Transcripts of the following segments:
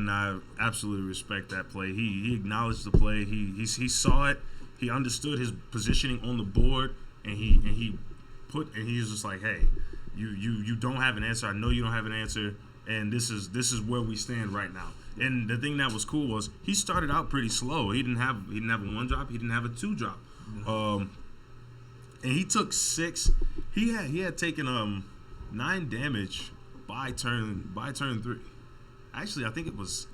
and I absolutely respect that play. He acknowledged the play. He saw it. He understood his positioning on the board, and he was just like, hey, you don't have an answer. I know you don't have an answer, and this is where we stand right now. And the thing that was cool was he started out pretty slow. He didn't have a 1 drop. He didn't have a 2 drop. And he took 6. He had taken 9 damage by turn 3. Actually, I think it was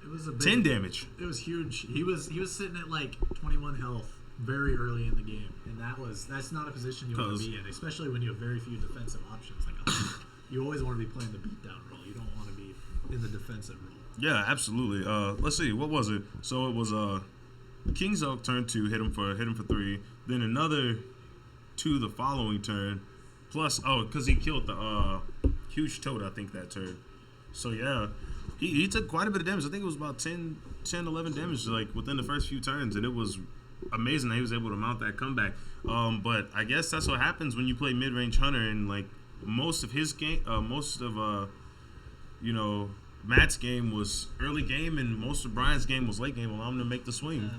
a big, 10 damage. It was huge. He was sitting at like 21 health very early in the game, and that's not a position you want to be in, especially when you have very few defensive options. Like you always want to be playing the beatdown role. You don't want to be in the defensive role. Yeah, absolutely. Let's see, what was it? So it was King's Elk turn 2 hit him for 3, then another 2 the following turn, plus because he killed the huge toad, I think, that turn. So yeah, he took quite a bit of damage. I think it was about 10, 11 damage like within the first few turns, and it was amazing that he was able to mount that comeback. But I guess that's what happens when you play mid-range hunter, and like most of his game, Matt's game was early game, and most of Brian's game was late game, allowing him to make the swing.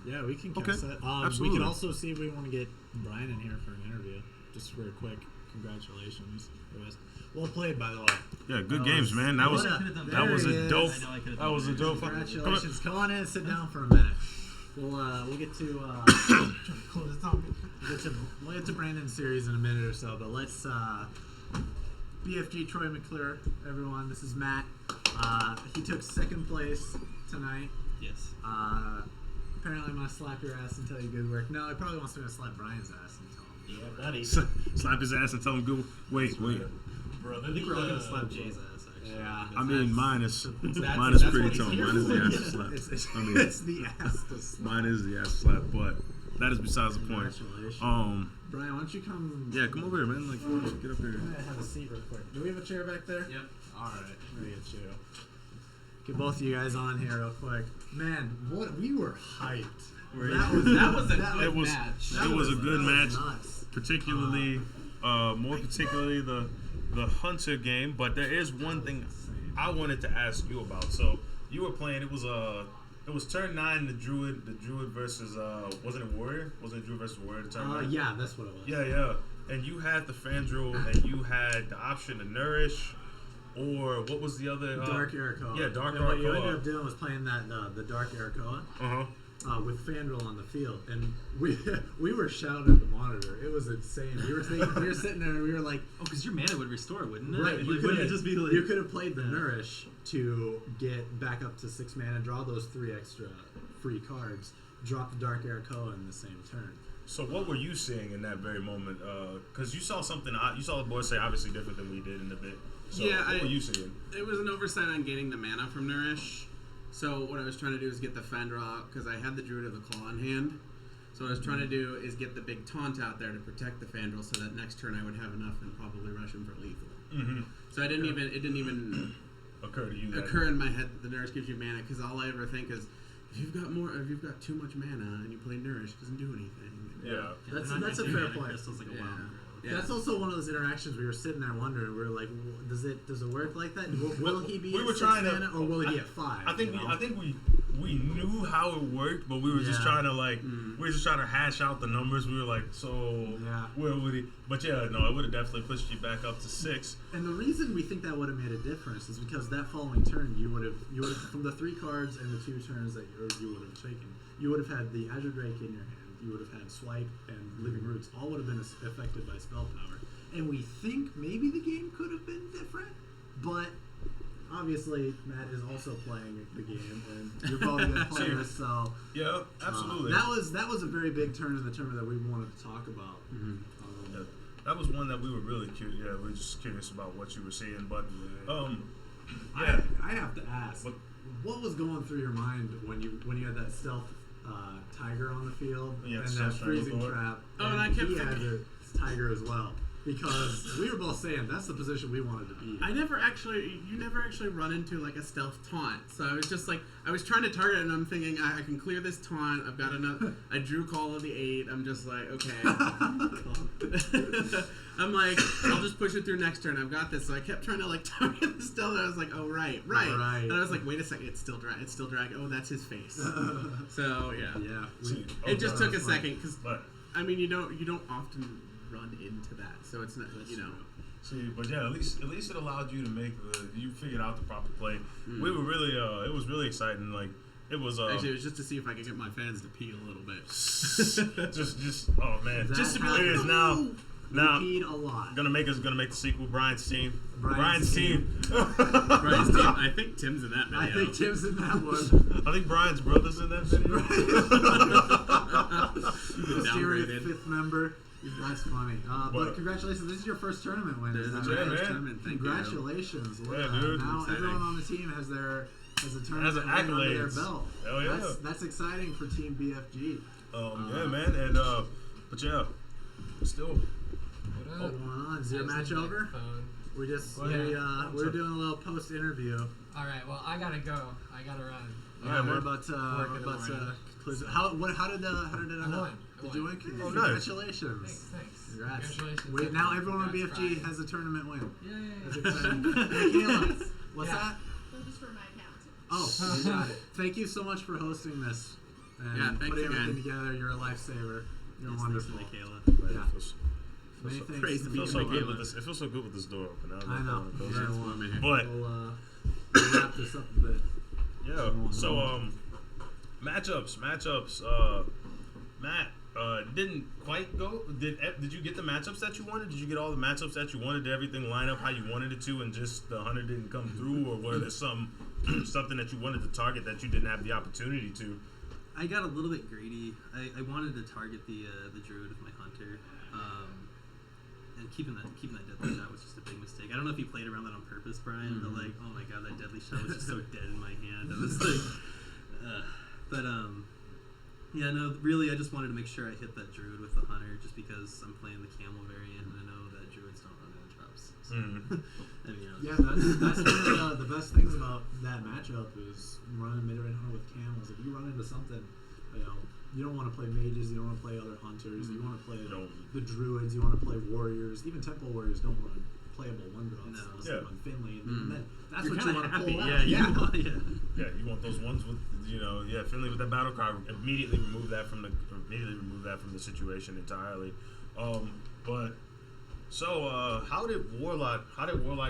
Yeah, we can okay. That. Absolutely. We can also see if we want to get Brian in here for an interview, just for a quick congratulations. It was well played, by the way. Yeah, good games, man. That was a dope. That was a dope. Congratulations. Come on in and sit down for a minute. We'll get to we'll get to Brandon's series in a minute or so, but let's BFG Troy McClure, everyone. This is Matt. He took 2nd place tonight. Yes. Apparently I'm going to slap your ass and tell you good work. No, he probably wants me to slap Brian's ass and tell him. Yeah, buddy. Slap his ass and tell him good. Wait. Bro, I think we're all going to slap Jay's ass, actually. Yeah. I mean, mine is pretty tall. Mine is the ass to slap. It's the ass to slap. Mine is the ass to slap, but that is besides the point. Brian, why don't you come? Yeah, come over here, man. Like, get up here. I'm gonna have a seat real quick. Do we have a chair back there? Yep. All right, let me get you. Get both of you guys on here real quick. Man, we were hyped. That was a good match. It was a good match, nuts. Particularly, more particularly the Hunter game. But there is one thing I wanted to ask you about. So you were playing. It was turn 9. The Druid versus wasn't it Warrior? Wasn't it Druid versus Warrior? Turn 9? Yeah, that's what it was. Yeah. And you had the Fandral, and you had the option to Nourish. Or what was the other? Dark Arakoa. Yeah, Dark Arakoa. What you ended Arakoa. up doing was playing that the Dark Arakoa with Fandral on the field, and we were shouting at the monitor. It was insane. We were sitting there, and we were like, "Oh, because your mana would restore, wouldn't it? Right. Like, You wouldn't it just be like you could have played the Nourish to get back up to 6 mana, draw those 3 extra free cards, drop the Dark Arakoa in the same turn. So what were you seeing in that very moment? Because you saw something. You saw the boys say obviously different than we did in the bit. So what were you seeing? It was an oversight on getting the mana from Nourish. So what I was trying to do is get the Fandral out because I had the Druid of the Claw in hand. So what I was trying to do is get the big taunt out there to protect the Fandral so that next turn I would have enough and probably rush him for lethal. Mm-hmm. So it didn't even occur in my head that the Nourish gives you mana because all I ever think is if you've got too much mana and you play Nourish, it doesn't do anything. Yeah. That's a fair point. Yeah. That's also one of those interactions we were sitting there wondering. We were like, does it work like that? Will he be at 6 mana or will he be at 5? I think we knew how it worked, but we were just trying to we were just trying to hash out the numbers. We were like, where would he? But yeah, no, it would have definitely pushed you back up to 6. And the reason we think that would have made a difference is because that following turn you would have from the 3 cards and the 2 turns that you would have taken, you would have had the Azure Drake in your hand. You would have had Swipe and Living Roots. All would have been affected by spell power. And we think maybe the game could have been different, but obviously Matt is also playing the game, and you're probably going to play this. So yeah, absolutely. That was a very big turn in the tournament that we wanted to talk about. Yeah, that was one that we were really curious. Yeah, we were just curious about what you were seeing, but I have to ask, what was going through your mind when you had that stealth Tiger on the field and that freezing trap? Oh, and I kept he had a Tiger as well. because we were both saying that's the position we wanted to be in. You never actually run into like a stealth taunt. So I was just like, I was trying to target it and I'm thinking, I can clear this taunt. I've got enough. I drew Call of the 8. I'm just like, okay. I'm like, I'll just push it through next turn. I've got this. So I kept trying to like target the stealth. And I was like, oh, right. And I was like, wait a second. It's still drag. Oh, that's his face. So yeah. Yeah. It just took a second because, I mean, you don't often run into that. So it's not, See, but yeah, at least it allowed you to you figured out the proper play. We were really, it was really exciting. Like it was. Actually, it was just to see if I could get my fans to pee a little bit. just oh man, just to be like, it is now. Now, peed a lot. Gonna make the sequel. Brian's team. Brian's team. I think Tim's in that video. I think Tim's in that one. I think Brian's brother's in that video. Mysterious fifth member. That's funny. But congratulations. This is your first tournament win. Tournament. Congratulations. Yeah, dude. Now everyone on the team has a tournament win under their belt. Hell yeah. That's exciting for Team BFG. Yeah, man. And but yeah, still. What's going on? Is your match over? We're doing a little post interview. All right. Well, I gotta go. I gotta run. Yeah, we're about to close. How did it end up? Did you win? Oh, congratulations! Thanks. Congrats. Congratulations. Wait, now everyone on BFG has a tournament win. Yay. That's exciting. Michaela, what's that? They'll just for my account. Oh, you got it. Thank you so much for hosting this. And thanks putting again. everything together. You're a lifesaver. You're wonderful. Michaela. Yeah. Many thanks. Praise to It be feels so good Michaela. with this. It feels so good with this door open. I know. But We'll wrap this up a bit. yeah. So matchups. Matt didn't quite go. Did you get the matchups that you wanted? Did you get all the matchups that you wanted? Did everything line up how you wanted it to, and just the hunter didn't come through, or was there something that you wanted to target that you didn't have the opportunity to? I got a little bit greedy. I wanted to target the druid with my hunter, and keeping that deadly shot was just a big mistake. I don't know if you played around that on purpose, Brian, but like, oh my god, that deadly shot was just so dead in my hand. I was like, yeah, no, really, I just wanted to make sure I hit that druid with the hunter, just because I'm playing the camel variant, and I know that druids don't run out of drops. So. And, yeah, that's one of the best things about that matchup is running mid-range hunter with camels. If you run into something, you don't want to play mages, you don't want to play other hunters, you want to play the druids, you want to play warriors. Even temple warriors don't run playable one drops. No. They run Finley, and then that's You're what you want to pull happy. out. Yeah, You want those ones with Finley with that battle cry. Immediately remove that from the situation entirely. But so how did Warlock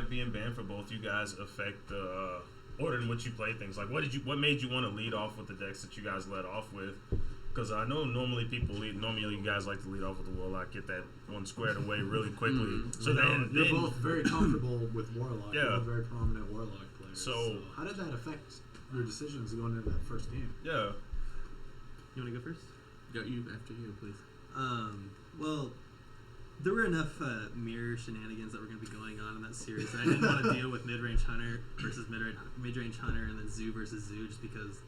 being banned for both you guys affect the order in which you play things? Like what made you want to lead off with the decks that you guys led off with? Because I know normally you guys like to lead off with the Warlock, get that one squared away really quickly. So then you're both very comfortable with Warlock. Yeah. You're both very prominent Warlock players. So how did that affect your decisions going into that first game? Yeah. You want to go first? Go you after you, please. Well, there were enough mirror shenanigans that were going to be going on in that series that I didn't want to deal with mid-range hunter versus mid-range hunter, and then zoo versus zoo, just because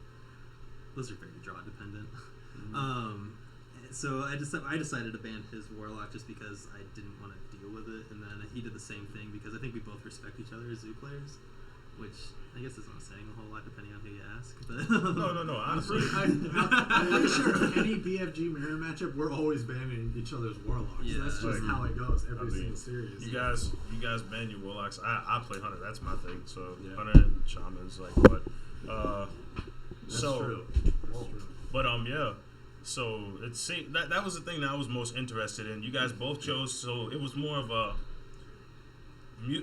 those are very draw dependent. So I decided to ban his Warlock just because I didn't want to deal with it, and then he did the same thing because I think we both respect each other as zoo players, which I guess isn't saying a whole lot depending on who you ask. But No. Honestly, I'm pretty sure any BFG mirror matchup, we're always banning each other's Warlocks. Yeah. That's just how it goes every single series. You guys ban your Warlocks. I play Hunter. That's my thing. So Hunter and Shaman's like what? That's true. But yeah. So it seemed that was the thing that I was most interested in. You guys both chose, so it was more of a.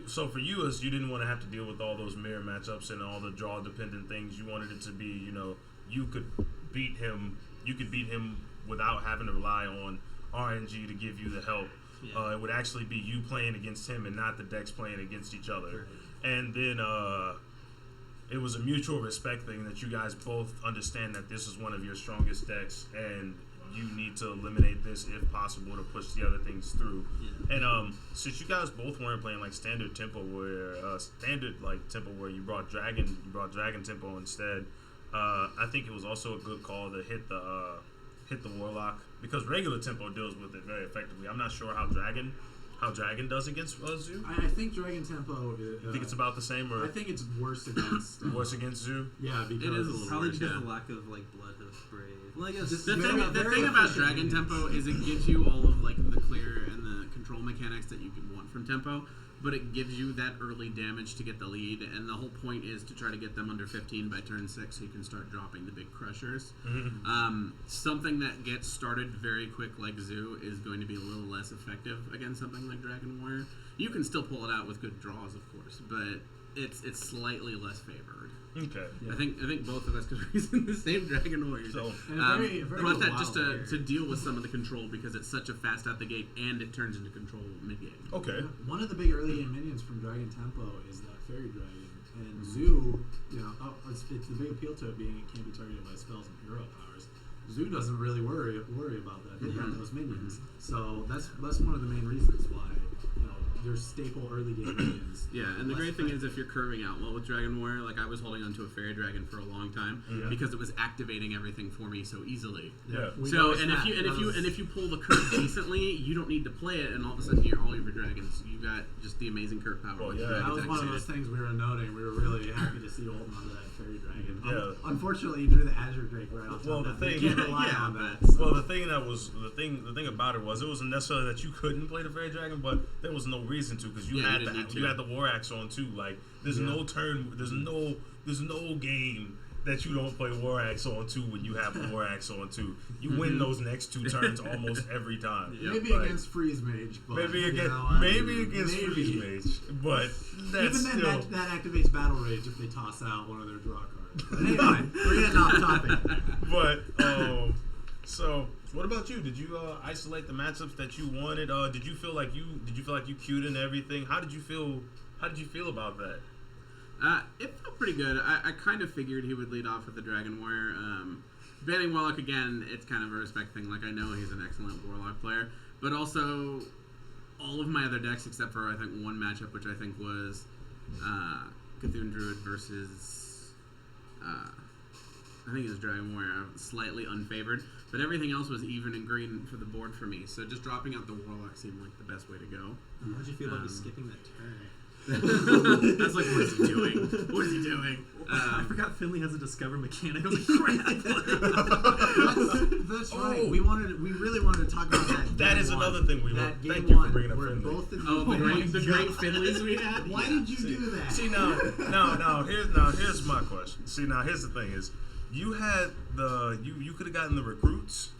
So for you, as you didn't want to have to deal with all those mirror matchups and all the draw dependent things, you wanted it to be, you could beat him. You could beat him without having to rely on RNG to give you the help. Yeah. It would actually be you playing against him and not the decks playing against each other. Right. And then it was a mutual respect thing that you guys both understand that this is one of your strongest decks and you need to eliminate this if possible to push the other things through. Yeah. And since you guys both weren't playing like standard tempo where you brought dragon tempo instead, I think it was also a good call to hit the Warlock because regular tempo deals with it very effectively. I'm not sure how dragon how Dragon does against Zoo? I think Dragon Tempo. You think it's about the same, or I think it's worse against. worse against Zoo? Yeah, because It is a little Probably worse, because yeah. of the lack of like Bloodhoof Brave. Well, I guess The Very- thing, the very thing about efficient Dragon minions. Tempo is it gives you all of like the clear and the control mechanics that you could want from Tempo, but it gives you that early damage to get the lead, and the whole point is to try to get them under 15 by turn 6 so you can start dropping the big crushers. Something that gets started very quick like Zoo is going to be a little less effective against something like Dragon Warrior. You can still pull it out with good draws, of course, but it's slightly less favored. Okay. Yeah. I think both of us could reason the same Dragon Warrior. So, And very brought that wild just here. to deal with some of the control because it's such a fast out the gate and it turns into control mid game. okay. One of the big early game minions from Dragon Tempo is that Fairy Dragon. And Zoo, it's the big appeal to it being it can't be targeted by spells and hero powers. Zoo doesn't really worry about that. They've got those minions. So that's one of the main reasons why your staple early game minions. Yeah, and the less great thing is effective. if you're curving out well with Dragon Warrior, like I was holding onto a Fairy Dragon for a long time because it was activating everything for me so easily. Yeah. We So noticed and that. if you pull the curve decently, you don't need to play it, and all of a sudden all your dragons, you got just the amazing curve power. Well, with yeah. Dragons That was one of those activated. things we were noting. We were really happy to see you holding onto that Fairy Dragon. Yeah. Unfortunately, you drew the Azure Drake right off top Well, of the that. thing- You can't rely yeah, on but- that. So. Well, the thing about it wasn't necessarily that you couldn't play the Fairy Dragon, but there was no reason to because Yeah, you didn't need to. you had the War Axe on too. Like there's no game that you don't play War Axe on too when you have the War Axe on too. You win those next 2 turns almost every time. Maybe Like, against Freeze Mage, but maybe you against know, I maybe mean, against maybe. Freeze Mage, but that's Even then, still. that activates Battle Rage if they toss out one of their draw cards. But anyway, we're getting off topic. But so what about you? Did you isolate the matchups that you wanted? Did you feel like you queued in everything? How did you feel about that? It felt pretty good. I kind of figured he would lead off with the Dragon Warrior. Banning Warlock again, it's kind of a respect thing. Like I know he's an excellent Warlock player, but also all of my other decks except for I think one matchup, which I think was Cthulhu Druid versus I think it was Dragon Warrior, slightly unfavored. But everything else was even and green for the board for me. So just dropping out the Warlock seemed like the best way to go. How did you feel about me skipping that turn? That's like, what is he doing? What is he doing? I forgot Finley has a discover mechanic. I was like, crap. That's right. We really wanted to talk about that. That game is one. another thing we That want. game Thank you for one bringing up where Finley. both of you. Oh, the great Finleys we had? Why did you do that? See here's my question. See now here's the thing is you had you could have gotten the recruits.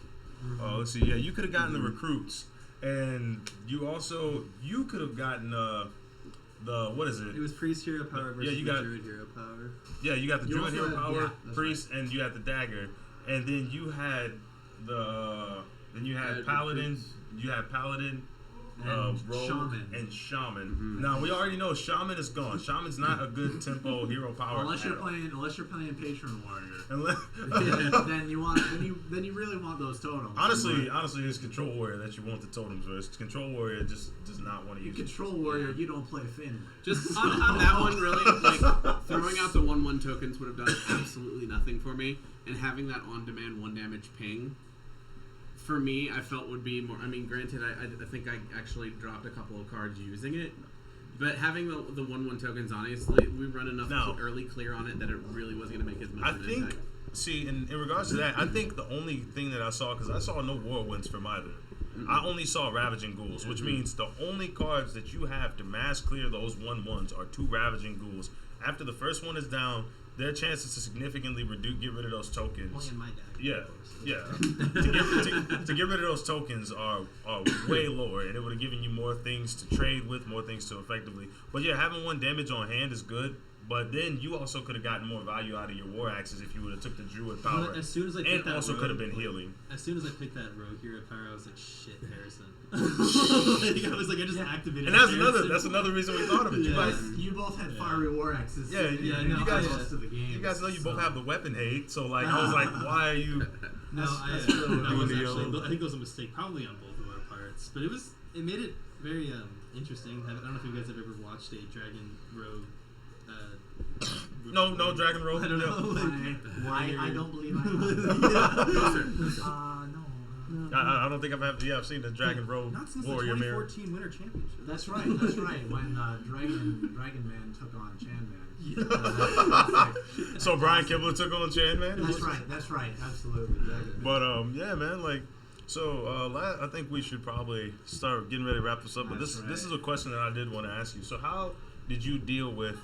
Oh, let's see. Yeah, you could have gotten the recruits, and you could have gotten the what is it? It was priest hero power versus you got- druid hero power. Yeah, you got the You druid also hero had- power, yeah, that's priest, and you had the dagger, and then you had paladin. recruits. You had paladin. And rogue shaman. and shaman. Now we already know shaman is gone. Shaman's not a good tempo hero power. Unless you're at all. playing Patron Warrior, Unless- then you really want those totems. honestly, it's control warrior that you want the totems versus control warrior just does not want to you use it. control Warrior, you don't play Finn. Just on that one, really, like throwing out the 1/1 tokens would have done absolutely nothing for me, and having that on-demand 1 damage ping, for me, I felt would be more. I mean, granted, I think I actually dropped a couple of cards using it, but having the 1/1 tokens, honestly, we run enough No. early clear on it that it really wasn't going to make as much I of an think. impact. See, in regards to that, I think the only thing that I saw, because I saw no whirlwinds from either. I only saw Ravaging Ghouls, which means the only cards that you have to mass clear those 1/1s are 2 Ravaging Ghouls. After the first one is down, their chances to significantly get rid of those tokens. Only in my deck. Yeah, Of course. yeah. to get rid of those tokens are way lower, and it would have given you more things to trade with, more things to effectively. But yeah, having 1 damage on hand is good. But then you also could have gotten more value out of your war axes if you would have took the druid power, But as soon as I and picked that also rogue, could have been like, healing. As soon as I picked that rogue hero power, I was like, shit, Harrison. I just activated. And that's Harrison. another reason we thought of it. You Yeah. guys, You both had fiery war axes. Yeah, yeah, you no, guys, yeah. most of the game. you guys know you both have the weapon hate, so like I was like, why are you? No, That's I really what that it was was. actually. I think it was a mistake, probably on both of our parts. But it made it very interesting. I don't know if you guys have ever watched a Dragon Rogue. No, Dragon Roll. I don't know. I don't believe I have. Closer. No. I don't think I've seen the Dragon Road Not since Warrior the mirror. 2014 Winter Championship. That's right. That's right. When Dragon Man took on Chan Man. So Brian Kibler took on Chan Man. That's right. That's right. Absolutely. Dragon Man. But yeah, man, like, so I think we should probably start getting ready to wrap this up. But That's this right. is a question that I did want to ask you. So how did you deal with